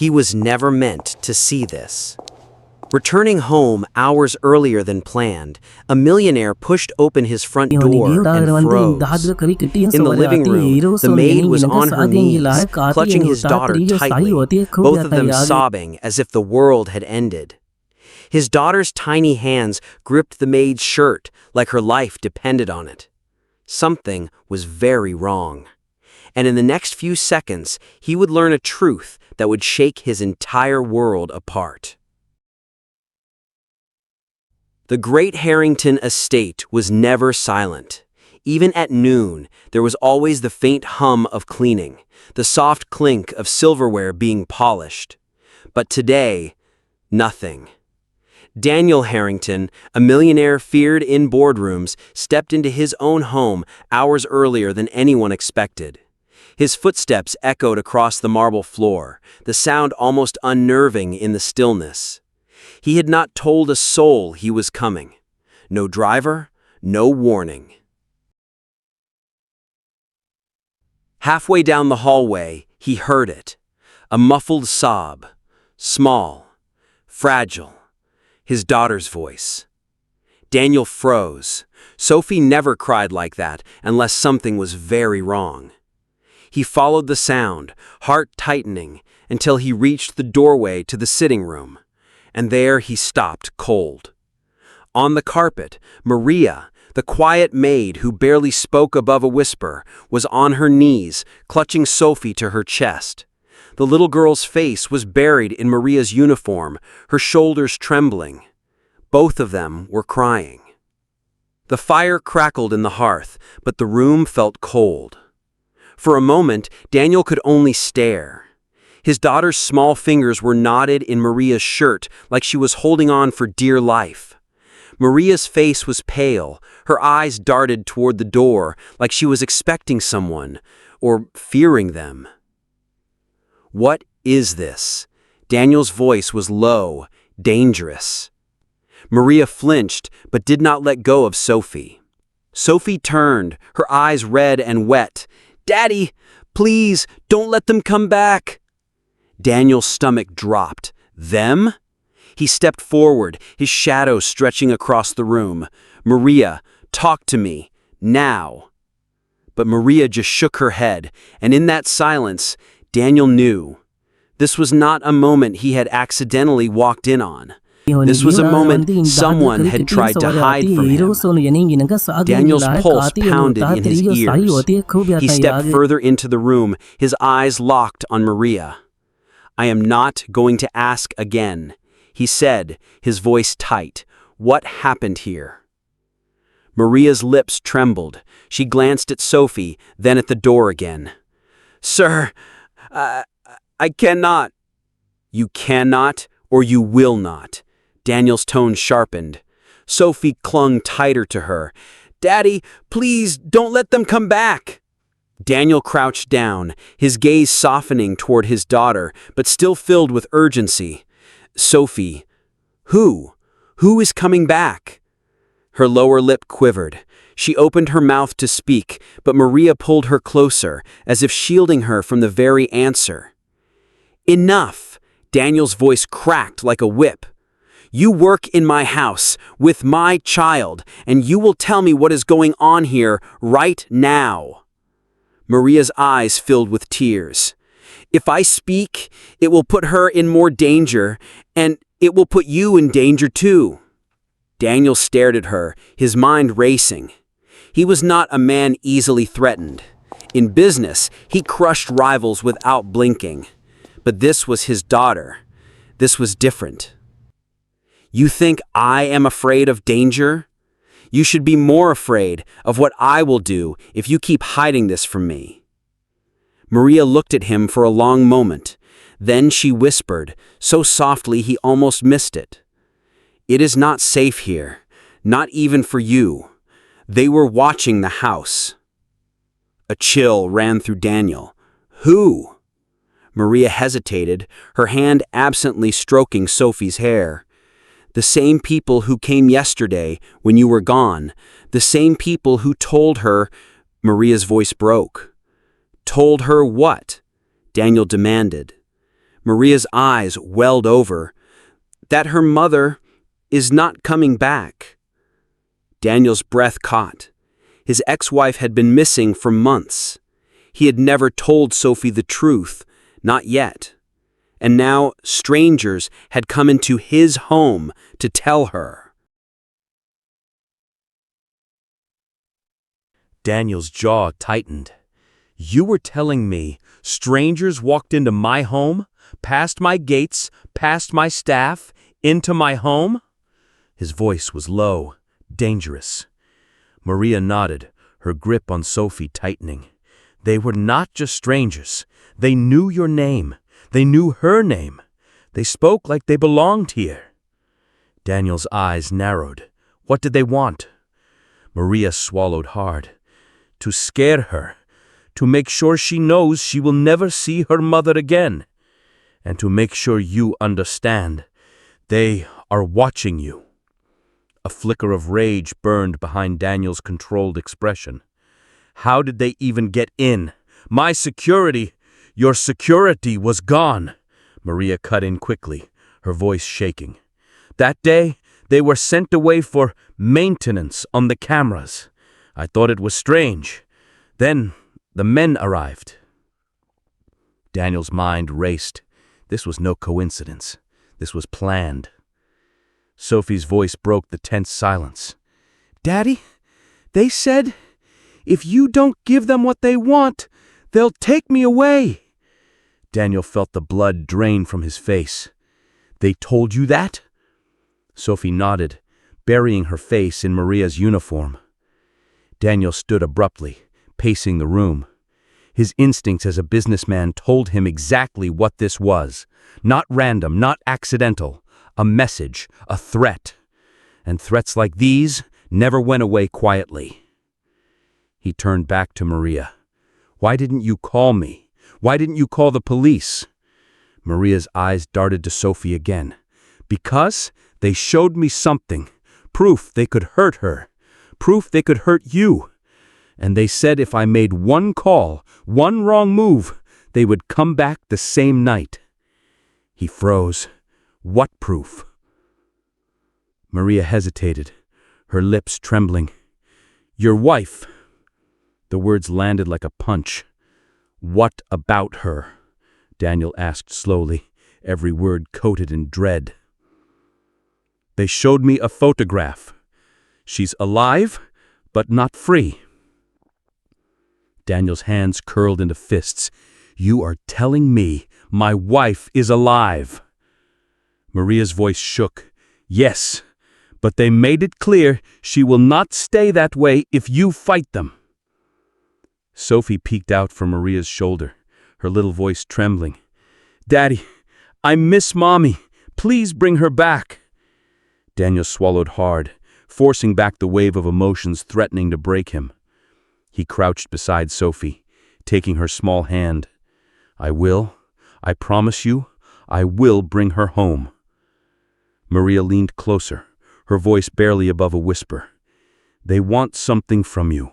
He was never meant to see this. Returning home hours earlier than planned, a millionaire pushed open his front door and froze. In the living room, the maid was on her knees, clutching his daughter tightly, both of them sobbing as if the world had ended. His daughter's tiny hands gripped the maid's shirt like her life depended on it. Something was very wrong. And in the next few seconds, he would learn a truth that would shake his entire world apart. The Great Harrington estate was never silent. Even at noon, there was always the faint hum of cleaning, the soft clink of silverware being polished. But today, nothing. Daniel Harrington, a millionaire feared in boardrooms, stepped into his own home hours earlier than anyone expected. His footsteps echoed across the marble floor, the sound almost unnerving in the stillness. He had not told a soul he was coming. No driver, no warning. Halfway down the hallway, he heard it. A muffled sob. Small. Fragile. His daughter's voice. Daniel froze. Sophie never cried like that unless something was very wrong. He followed the sound, heart tightening, until he reached the doorway to the sitting room. And there he stopped cold. On the carpet, Maria, the quiet maid who barely spoke above a whisper, was on her knees, clutching Sophie to her chest. The little girl's face was buried in Maria's uniform, her shoulders trembling. Both of them were crying. The fire crackled in the hearth, but the room felt cold. For a moment, Daniel could only stare. His daughter's small fingers were knotted in Maria's shirt like she was holding on for dear life. Maria's face was pale, her eyes darted toward the door like she was expecting someone, or fearing them. What is this? Daniel's voice was low, dangerous. Maria flinched, but did not let go of Sophie. Sophie turned, her eyes red and wet. "Daddy, please, don't let them come back." Daniel's stomach dropped. Them? He stepped forward, his shadow stretching across the room. "Maria, talk to me, now." But Maria just shook her head, and in that silence, Daniel knew. This was not a moment he had accidentally walked in on. This was a moment someone had tried to hide from him. Daniel's pulse pounded in his ears. He stepped further into the room, his eyes locked on Maria. "I am not going to ask again," he said, his voice tight. "What happened here?" Maria's lips trembled. She glanced at Sophie, then at the door again. "Sir, I cannot." "You cannot, or you will not." Daniel's tone sharpened. Sophie clung tighter to her. "Daddy, please don't let them come back." Daniel crouched down, his gaze softening toward his daughter, but still filled with urgency. "Sophie, who? Who is coming back?" Her lower lip quivered. She opened her mouth to speak, but Maria pulled her closer, as if shielding her from the very answer. "Enough!" Daniel's voice cracked like a whip. "You work in my house, with my child, and you will tell me what is going on here right now." Maria's eyes filled with tears. "If I speak, it will put her in more danger, and it will put you in danger too." Daniel stared at her, his mind racing. He was not a man easily threatened. In business, he crushed rivals without blinking. But this was his daughter. This was different. "You think I am afraid of danger? You should be more afraid of what I will do if you keep hiding this from me." Maria looked at him for a long moment. Then she whispered, so softly he almost missed it. "It is not safe here, not even for you. They were watching the house." A chill ran through Daniel. "Who?" Maria hesitated, her hand absently stroking Sophie's hair. "The same people who came yesterday when you were gone. The same people who told her—" Maria's voice broke. "Told her what?" Daniel demanded. Maria's eyes welled over. That her mother is not coming back. Daniel's breath caught. His ex-wife had been missing for months. He had never told Sophie the truth, not yet. And now strangers had come into his home to tell her. Daniel's jaw tightened. You were telling me strangers walked into my home, past my gates, past my staff, into my home? His voice was low, dangerous. Maria nodded, her grip on Sophie tightening. They were not just strangers. They knew your name. They knew her name. They spoke like they belonged here. Daniel's eyes narrowed. What did they want? Maria swallowed hard. To scare her. To make sure she knows she will never see her mother again. And to make sure you understand. They are watching you. A flicker of rage burned behind Daniel's controlled expression. How did they even get in? My security, your security was gone. Maria cut in quickly, her voice shaking. That day, they were sent away for maintenance on the cameras. I thought it was strange. Then the men arrived. Daniel's mind raced. This was no coincidence. This was planned. Sophie's voice broke the tense silence. Daddy, they said, if you don't give them what they want, they'll take me away. Daniel felt the blood drain from his face. They told you that? Sophie nodded, burying her face in Maria's uniform. Daniel stood abruptly, pacing the room. His instincts as a businessman told him exactly what this was. Not random, not accidental. A message, a threat. And threats like these never went away quietly. He turned back to Maria. Why didn't you call me? Why didn't you call the police? Maria's eyes darted to Sophie again. Because they showed me something. Proof they could hurt her. Proof they could hurt you. And they said if I made one call, one wrong move, they would come back the same night. He froze. What proof? Maria hesitated, her lips trembling. Your wife. The words landed like a punch. What about her? Daniel asked slowly, every word coated in dread. They showed me a photograph. She's alive, but not free. Daniel's hands curled into fists. You are telling me my wife is alive? Maria's voice shook. Yes, but they made it clear she will not stay that way if you fight them. Sophie peeked out from Maria's shoulder, her little voice trembling. Daddy, I miss Mommy. Please bring her back. Daniel swallowed hard, forcing back the wave of emotions threatening to break him. He crouched beside Sophie, taking her small hand. I promise you, I will bring her home. Maria leaned closer, her voice barely above a whisper. They want something from you,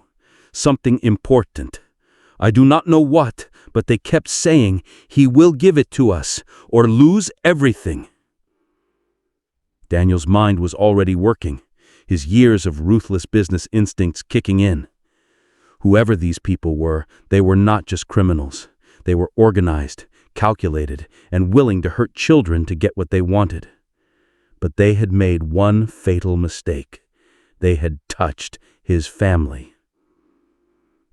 something important. I do not know what, but they kept saying he will give it to us or lose everything. Daniel's mind was already working, his years of ruthless business instincts kicking in. Whoever these people were, they were not just criminals. They were organized, calculated, and willing to hurt children to get what they wanted. But they had made one fatal mistake. They had touched his family.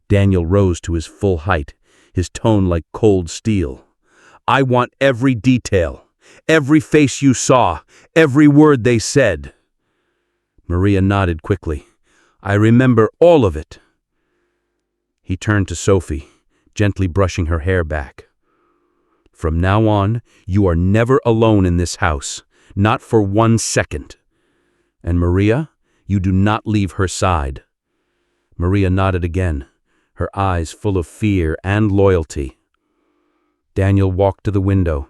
Daniel rose to his full height, his tone like cold steel. I want every detail, every face you saw, every word they said. Maria nodded quickly. I remember all of it. He turned to Sophie, gently brushing her hair back. From now on, you are never alone in this house, not for 1 second. And Maria, you do not leave her side. Maria nodded again, her eyes full of fear and loyalty. Daniel walked to the window,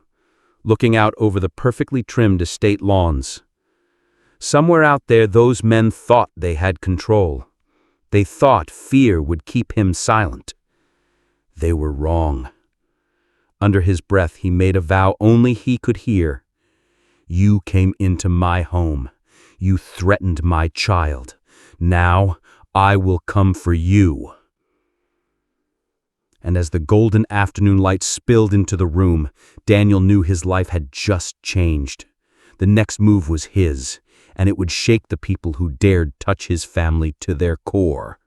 looking out over the perfectly trimmed estate lawns. Somewhere out there, those men thought they had control. They thought fear would keep him silent. They were wrong. Under his breath, he made a vow only he could hear. You came into my home. You threatened my child. Now I will come for you. And as the golden afternoon light spilled into the room, Daniel knew his life had just changed. The next move was his, and it would shake the people who dared touch his family to their core.